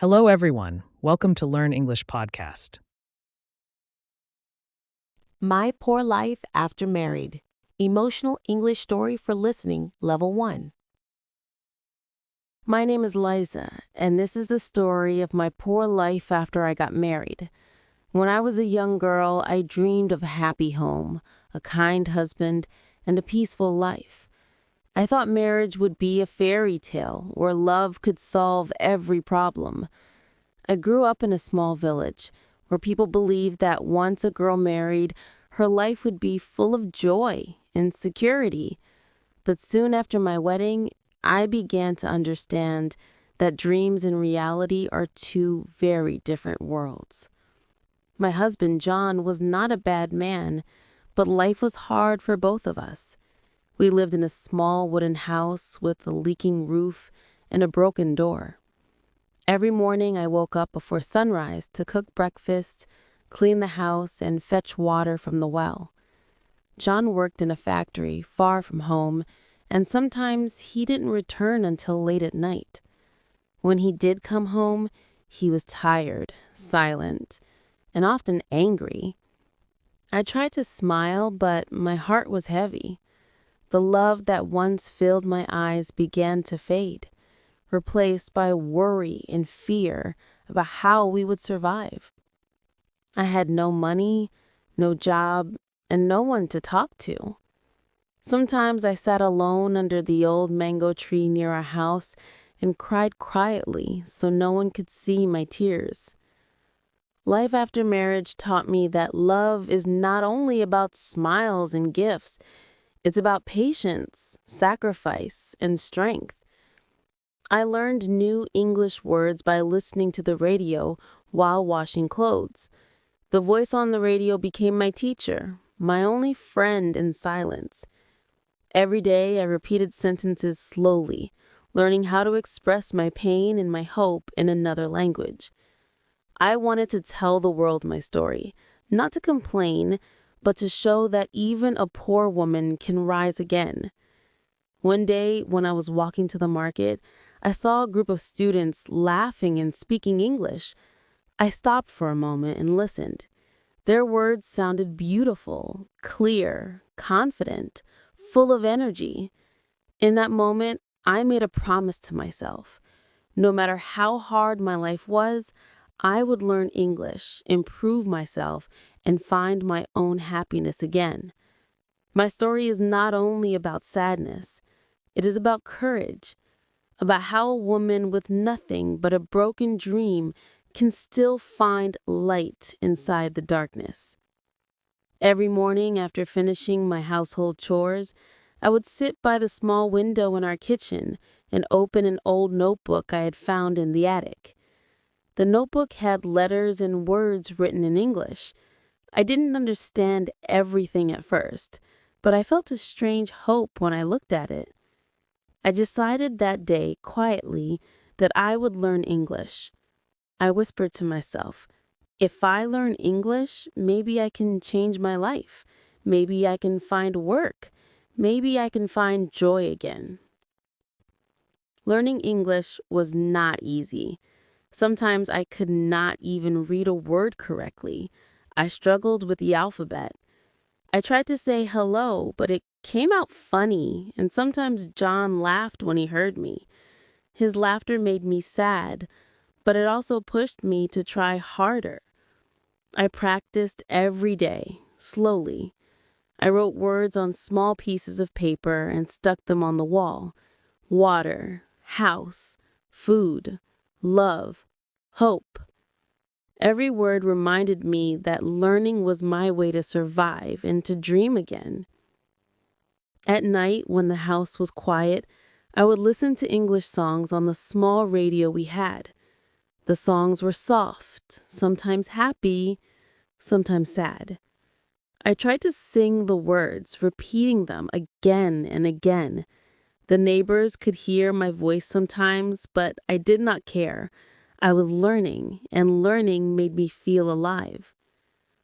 Hello, everyone. Welcome to Learn English Podcast. My Poor Life After Married. Emotional English Story for Listening, Level 1. My name is Liza, and this is the story of my poor life after I got married. When I was a young girl, I dreamed of a happy home, a kind husband, and a peaceful life. I thought marriage would be a fairy tale where love could solve every problem. I grew up in a small village where people believed that once a girl married, her life would be full of joy and security. But soon after my wedding, I began to understand that dreams and reality are two very different worlds. My husband, John, was not a bad man, but life was hard for both of us. We lived in a small wooden house with a leaking roof and a broken door. Every morning I woke up before sunrise to cook breakfast, clean the house, and fetch water from the well. John worked in a factory far from home, and sometimes he didn't return until late at night. When he did come home, he was tired, silent, and often angry. I tried to smile, but my heart was heavy. The love that once filled my eyes began to fade, replaced by worry and fear about how we would survive. I had no money, no job, and no one to talk to. Sometimes I sat alone under the old mango tree near our house and cried quietly so no one could see my tears. Life after marriage taught me that love is not only about smiles and gifts, it's about patience, sacrifice, and strength. I learned new English words by listening to the radio while washing clothes. The voice on the radio became my teacher, my only friend in silence. Every day I repeated sentences slowly, learning how to express my pain and my hope in another language. I wanted to tell the world my story, not to complain, but to show that even a poor woman can rise again. One day, when I was walking to the market, I saw a group of students laughing and speaking English. I stopped for a moment and listened. Their words sounded beautiful, clear, confident, full of energy. In that moment, I made a promise to myself. No matter how hard my life was, I would learn English, improve myself, and find my own happiness again. My story is not only about sadness, it is about courage, about how a woman with nothing but a broken dream can still find light inside the darkness. Every morning after finishing my household chores, I would sit by the small window in our kitchen and open an old notebook I had found in the attic. The notebook had letters and words written in English. I didn't understand everything at first, but I felt a strange hope when I looked at it. I decided that day, quietly, that I would learn English. I whispered to myself, if I learn English, maybe I can change my life. Maybe I can find work. Maybe I can find joy again. Learning English was not easy. Sometimes I could not even read a word correctly. I struggled with the alphabet. I tried to say hello, but it came out funny, and sometimes John laughed when he heard me. His laughter made me sad, but it also pushed me to try harder. I practiced every day, slowly. I wrote words on small pieces of paper and stuck them on the wall. Water, house, food, love, hope. Every word reminded me that learning was my way to survive and to dream again. At night, when the house was quiet, I would listen to English songs on the small radio we had. The songs were soft, sometimes happy, sometimes sad. I tried to sing the words, repeating them again and again. The neighbors could hear my voice sometimes, but I did not care. I was learning, and learning made me feel alive.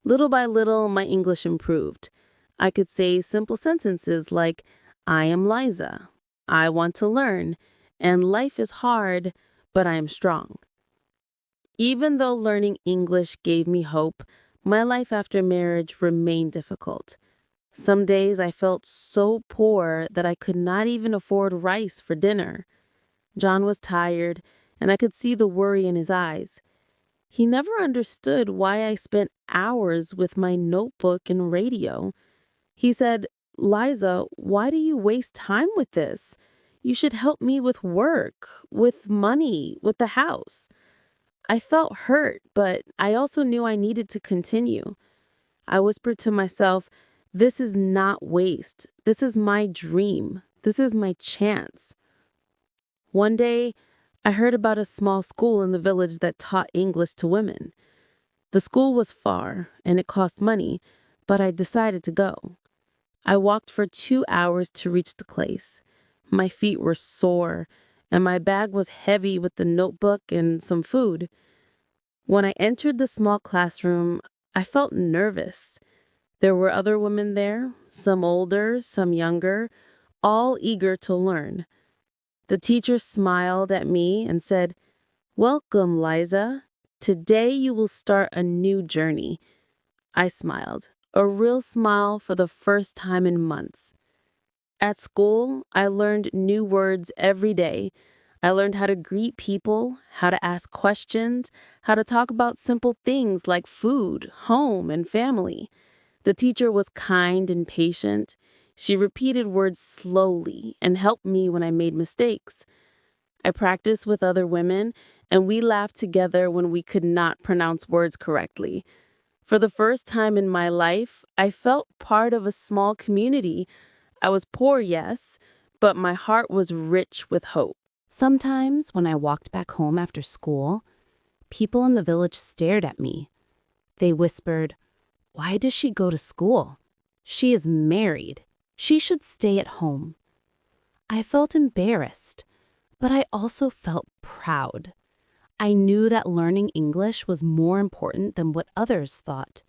Little by little, my English improved. I could say simple sentences like, I am Liza, I want to learn, and life is hard, but I am strong. Even though learning English gave me hope, my life after marriage remained difficult. Some days I felt so poor that I could not even afford rice for dinner. John was tired, and I could see the worry in his eyes. He never understood why I spent hours with my notebook and radio. He said, "Liza, why do you waste time with this? You should help me with work, with money, with the house." I felt hurt, but I also knew I needed to continue. I whispered to myself, "This is not waste. This is my dream. This is my chance." One day, I heard about a small school in the village that taught English to women. The school was far, and it cost money, but I decided to go. I walked for 2 hours to reach the place. My feet were sore, and my bag was heavy with the notebook and some food. When I entered the small classroom, I felt nervous. There were other women there, some older, some younger, all eager to learn. The teacher smiled at me and said, "Welcome, Liza. Today you will start a new journey." I smiled, a real smile for the first time in months. At school, I learned new words every day. I learned how to greet people, how to ask questions, how to talk about simple things like food, home, and family. The teacher was kind and patient. She repeated words slowly and helped me when I made mistakes. I practiced with other women, and we laughed together when we could not pronounce words correctly. For the first time in my life, I felt part of a small community. I was poor, yes, but my heart was rich with hope. Sometimes when I walked back home after school, people in the village stared at me. They whispered, "Why does she go to school? She is married. She should stay at home." I felt embarrassed, but I also felt proud. I knew that learning English was more important than what others thought.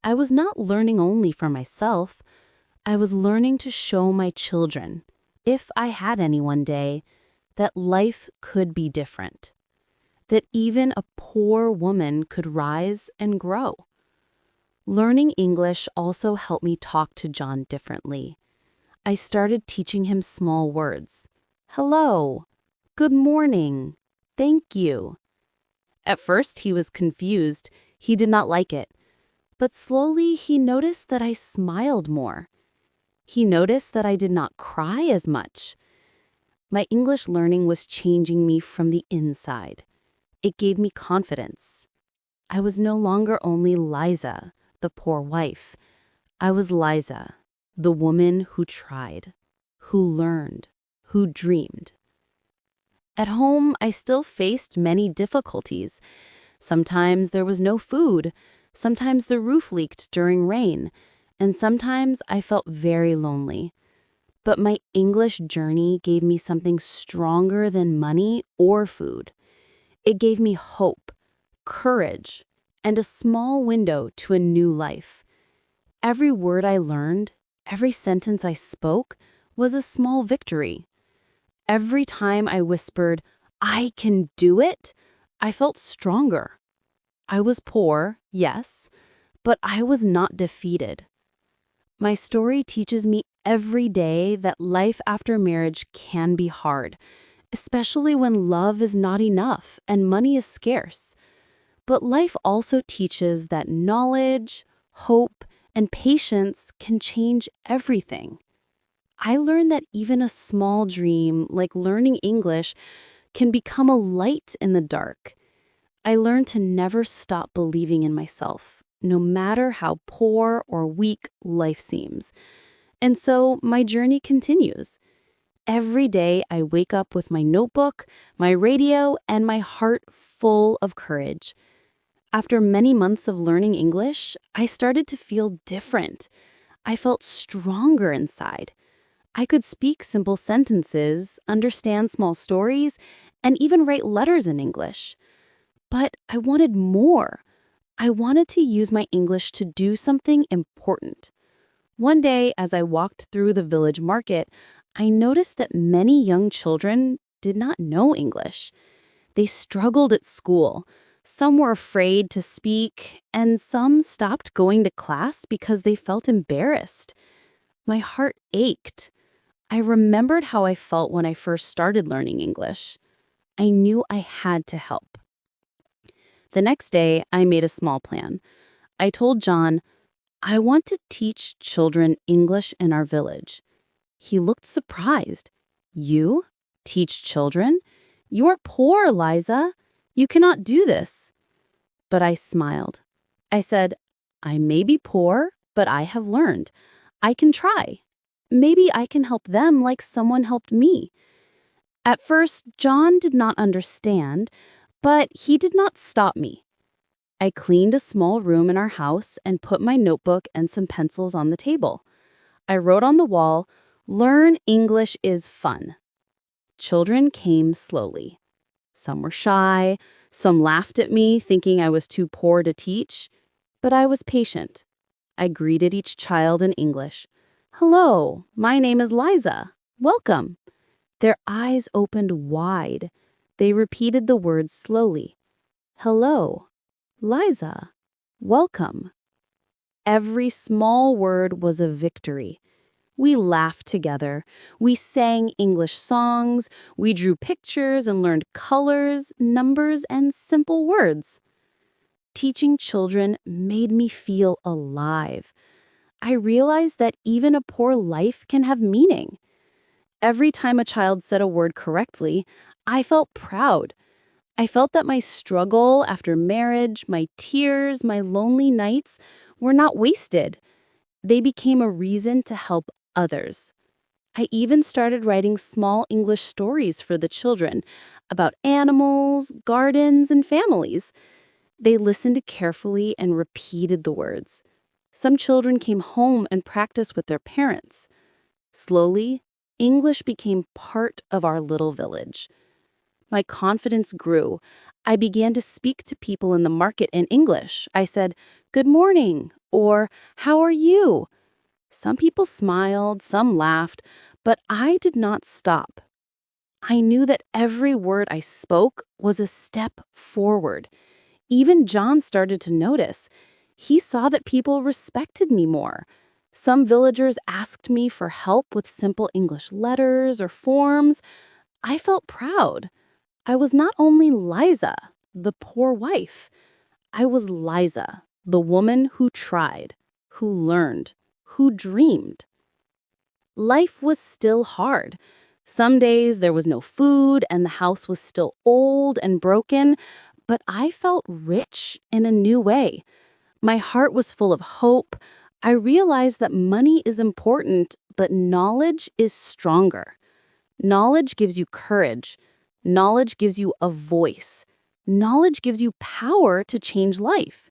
I was not learning only for myself. I was learning to show my children, if I had any one day, that life could be different. That even a poor woman could rise and grow. Learning English also helped me talk to John differently. I started teaching him small words. Hello, good morning, thank you. At first he was confused. He did not like it. But slowly he noticed that I smiled more. He noticed that I did not cry as much. My English learning was changing me from the inside. It gave me confidence. I was no longer only Liza, the poor wife. I was Liza, the woman who tried, who learned, who dreamed. At home, I still faced many difficulties. Sometimes there was no food. Sometimes the roof leaked during rain. And sometimes I felt very lonely. But my English journey gave me something stronger than money or food. It gave me hope, courage, and a small window to a new life. Every word I learned, every sentence I spoke, was a small victory. Every time I whispered, "I can do it," I felt stronger. I was poor, yes, but I was not defeated. My story teaches me every day that life after marriage can be hard, especially when love is not enough and money is scarce. But life also teaches that knowledge, hope, and patience can change everything. I learned that even a small dream, like learning English, can become a light in the dark. I learned to never stop believing in myself, no matter how poor or weak life seems. And so my journey continues. Every day I wake up with my notebook, my radio, and my heart full of courage. After many months of learning English, I started to feel different. I felt stronger inside. I could speak simple sentences, understand small stories, and even write letters in English. But I wanted more. I wanted to use my English to do something important. One day, as I walked through the village market, I noticed that many young children did not know English. They struggled at school. Some were afraid to speak, and some stopped going to class because they felt embarrassed. My heart ached. I remembered how I felt when I first started learning English. I knew I had to help. The next day, I made a small plan. I told John, I want to teach children English in our village. He looked surprised. You? Teach children? You are poor, Liza. You cannot do this. But I smiled. I said, I may be poor, but I have learned. I can try. Maybe I can help them like someone helped me. At first, John did not understand, but he did not stop me. I cleaned a small room in our house and put my notebook and some pencils on the table. I wrote on the wall, "Learn English is fun." Children came slowly. Some were shy, some laughed at me, thinking I was too poor to teach. But I was patient. I greeted each child in English. "Hello, my name is Liza. Welcome." Their eyes opened wide. They repeated the words slowly. "Hello, Liza. Welcome." Every small word was a victory. We laughed together. We sang English songs. We drew pictures and learned colors, numbers, and simple words. Teaching children made me feel alive. I realized that even a poor life can have meaning. Every time a child said a word correctly, I felt proud. I felt that my struggle after marriage, my tears, my lonely nights were not wasted. They became a reason to help others. I even started writing small English stories for the children about animals, gardens, and families. They listened carefully and repeated the words. Some children came home and practiced with their parents. Slowly, English became part of our little village. My confidence grew. I began to speak to people in the market in English. I said, "Good morning," or "How are you?" Some people smiled, some laughed, but I did not stop. I knew that every word I spoke was a step forward. Even John started to notice. He saw that people respected me more. Some villagers asked me for help with simple English letters or forms. I felt proud. I was not only Liza, the poor wife. I was Liza, the woman who tried, who learned, who dreamed. Life was still hard. Some days there was no food and the house was still old and broken, but I felt rich in a new way. My heart was full of hope. I realized that money is important, but knowledge is stronger. Knowledge gives you courage. Knowledge gives you a voice. Knowledge gives you power to change life.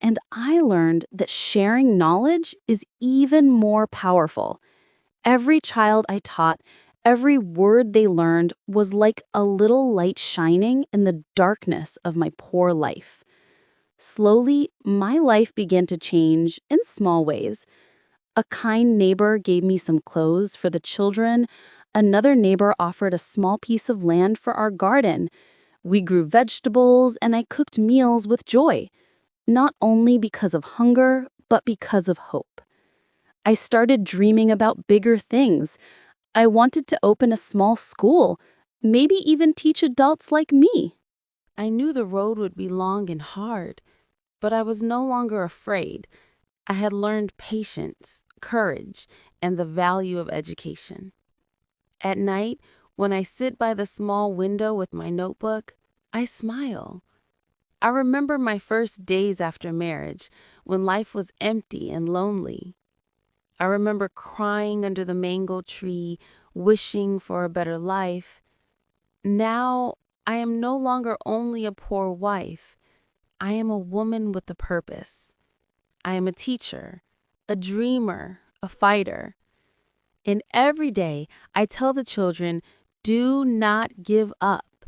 And I learned that sharing knowledge is even more powerful. Every child I taught, every word they learned was like a little light shining in the darkness of my poor life. Slowly, my life began to change in small ways. A kind neighbor gave me some clothes for the children. Another neighbor offered a small piece of land for our garden. We grew vegetables, and I cooked meals with joy, not only because of hunger, but because of hope. I started dreaming about bigger things. I wanted to open a small school, maybe even teach adults like me. I knew the road would be long and hard, but I was no longer afraid. I had learned patience, courage, and the value of education. At night, when I sit by the small window with my notebook, I smile. I remember my first days after marriage, when life was empty and lonely. I remember crying under the mango tree, wishing for a better life. Now, I am no longer only a poor wife. I am a woman with a purpose. I am a teacher, a dreamer, a fighter. And every day, I tell the children, do not give up.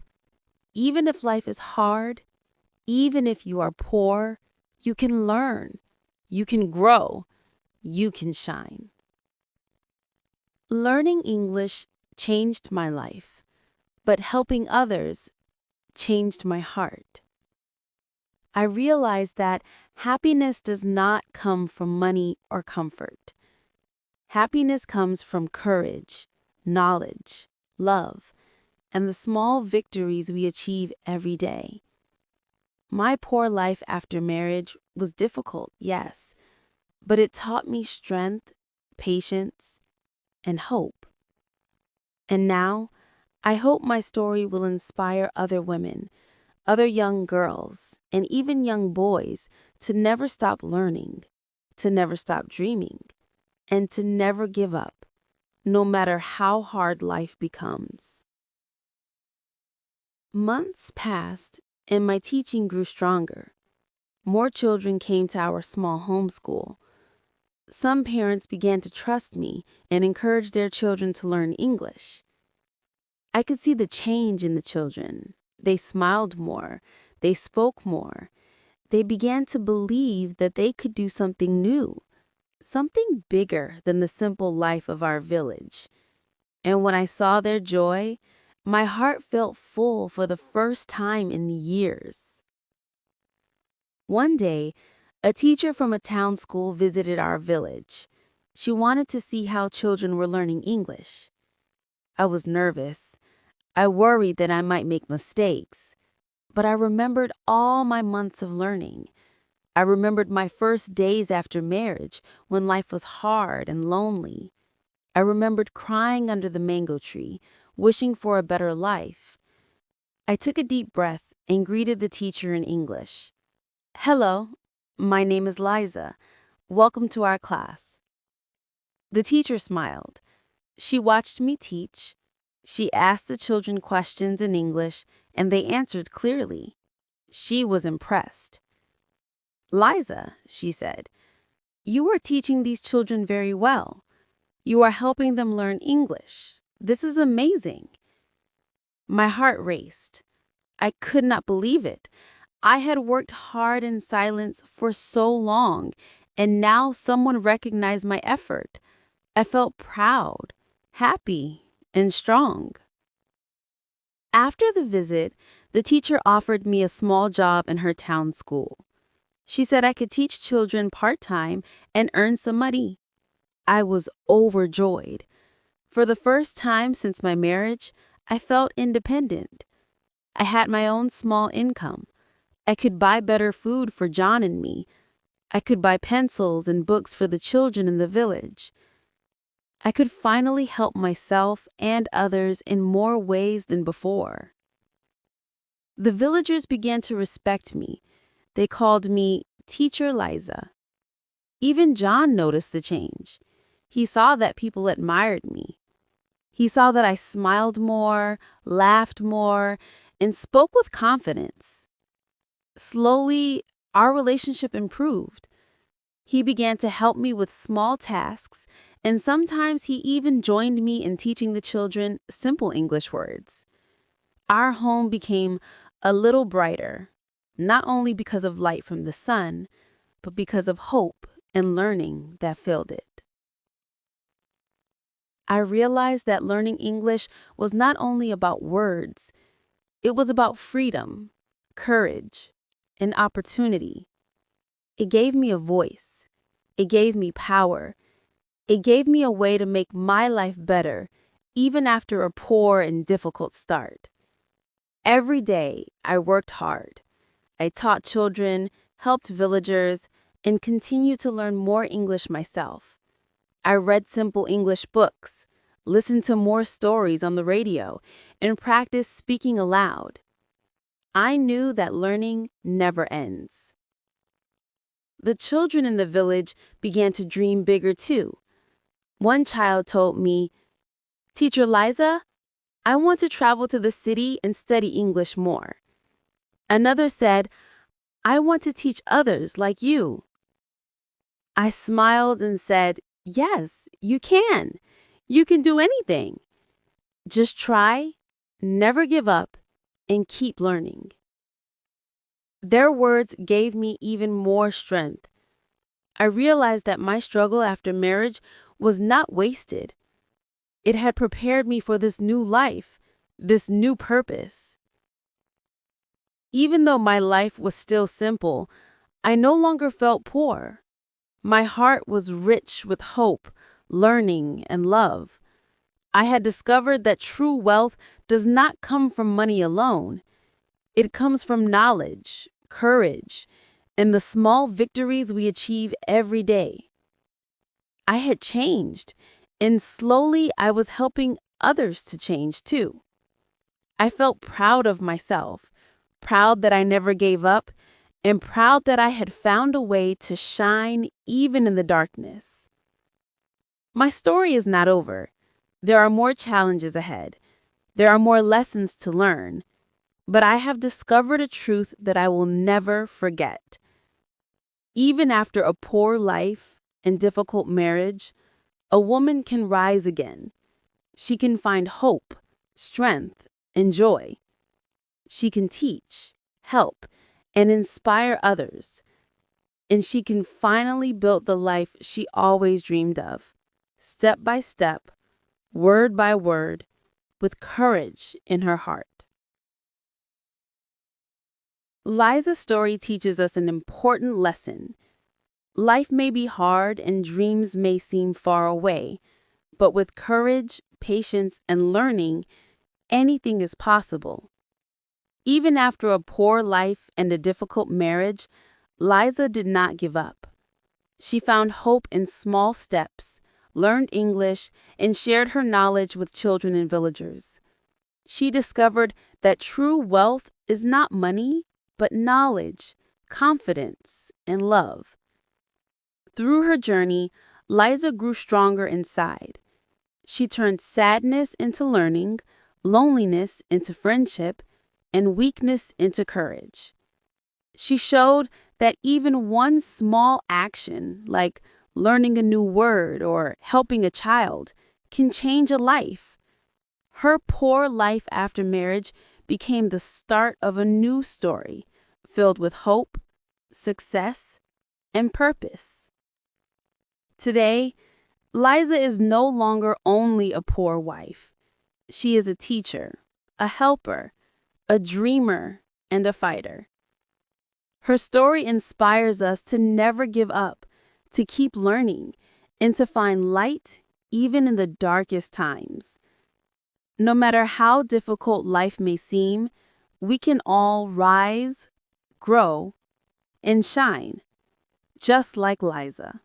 Even if life is hard, even if you are poor, you can learn, you can grow, you can shine. Learning English changed my life, but helping others changed my heart. I realized that happiness does not come from money or comfort. Happiness comes from courage, knowledge, love, and the small victories we achieve every day. My poor life after marriage was difficult, yes, but it taught me strength, patience, and hope. And now, I hope my story will inspire other women, other young girls, and even young boys to never stop learning, to never stop dreaming, and to never give up, no matter how hard life becomes. Months passed, and my teaching grew stronger. More children came to our small homeschool. Some parents began to trust me and encourage their children to learn English. I could see the change in the children. They smiled more. They spoke more. They began to believe that they could do something new, something bigger than the simple life of our village. And when I saw their joy, my heart felt full for the first time in years. One day, a teacher from a town school visited our village. She wanted to see how children were learning English. I was nervous. I worried that I might make mistakes. But I remembered all my months of learning. I remembered my first days after marriage when life was hard and lonely. I remembered crying under the mango tree, wishing for a better life. I took a deep breath and greeted the teacher in English. "Hello, my name is Liza. Welcome to our class." The teacher smiled. She watched me teach. She asked the children questions in English, and they answered clearly. She was impressed. "Liza," she said, "you are teaching these children very well. You are helping them learn English. This is amazing." My heart raced. I could not believe it. I had worked hard in silence for so long, and now someone recognized my effort. I felt proud, happy, and strong. After the visit, the teacher offered me a small job in her town school. She said I could teach children part-time and earn some money. I was overjoyed. For the first time since my marriage, I felt independent. I had my own small income. I could buy better food for John and me. I could buy pencils and books for the children in the village. I could finally help myself and others in more ways than before. The villagers began to respect me. They called me Teacher Liza. Even John noticed the change. He saw that people admired me. He saw that I smiled more, laughed more, and spoke with confidence. Slowly, our relationship improved. He began to help me with small tasks, and sometimes he even joined me in teaching the children simple English words. Our home became a little brighter, not only because of light from the sun, but because of hope and learning that filled it. I realized that learning English was not only about words, it was about freedom, courage, and opportunity. It gave me a voice. It gave me power. It gave me a way to make my life better, even after a poor and difficult start. Every day, I worked hard. I taught children, helped villagers, and continued to learn more English myself. I read simple English books, listened to more stories on the radio, and practiced speaking aloud. I knew that learning never ends. The children in the village began to dream bigger too. One child told me, "Teacher Liza, I want to travel to the city and study English more." Another said, "I want to teach others like you." I smiled and said, "Yes, you can. You can do anything. Just try, never give up, and keep learning." Their words gave me even more strength. I realized that my struggle after marriage was not wasted. It had prepared me for this new life, this new purpose. Even though my life was still simple, I no longer felt poor. My heart was rich with hope, learning, and love. I had discovered that true wealth does not come from money alone. It comes from knowledge, courage, and the small victories we achieve every day. I had changed, and slowly I was helping others to change too. I felt proud of myself, proud that I never gave up, and proud that I had found a way to shine even in the darkness. My story is not over. There are more challenges ahead. There are more lessons to learn. But I have discovered a truth that I will never forget. Even after a poor life and difficult marriage, a woman can rise again. She can find hope, strength, and joy. She can teach, help, and inspire others. And she can finally build the life she always dreamed of, step by step, word by word, with courage in her heart. Liza's story teaches us an important lesson. Life may be hard and dreams may seem far away, but with courage, patience, and learning, anything is possible. Even after a poor life and a difficult marriage, Liza did not give up. She found hope in small steps, learned English, and shared her knowledge with children and villagers. She discovered that true wealth is not money, but knowledge, confidence, and love. Through her journey, Liza grew stronger inside. She turned sadness into learning, loneliness into friendship, and weakness into courage. She showed that even one small action, like learning a new word or helping a child, can change a life. Her poor life after marriage became the start of a new story, filled with hope, success, and purpose. Today, Liza is no longer only a poor wife. She is a teacher, a helper, a dreamer, and a fighter. Her story inspires us to never give up, to keep learning, and to find light even in the darkest times. No matter how difficult life may seem, we can all rise, grow, and shine, just like Liza.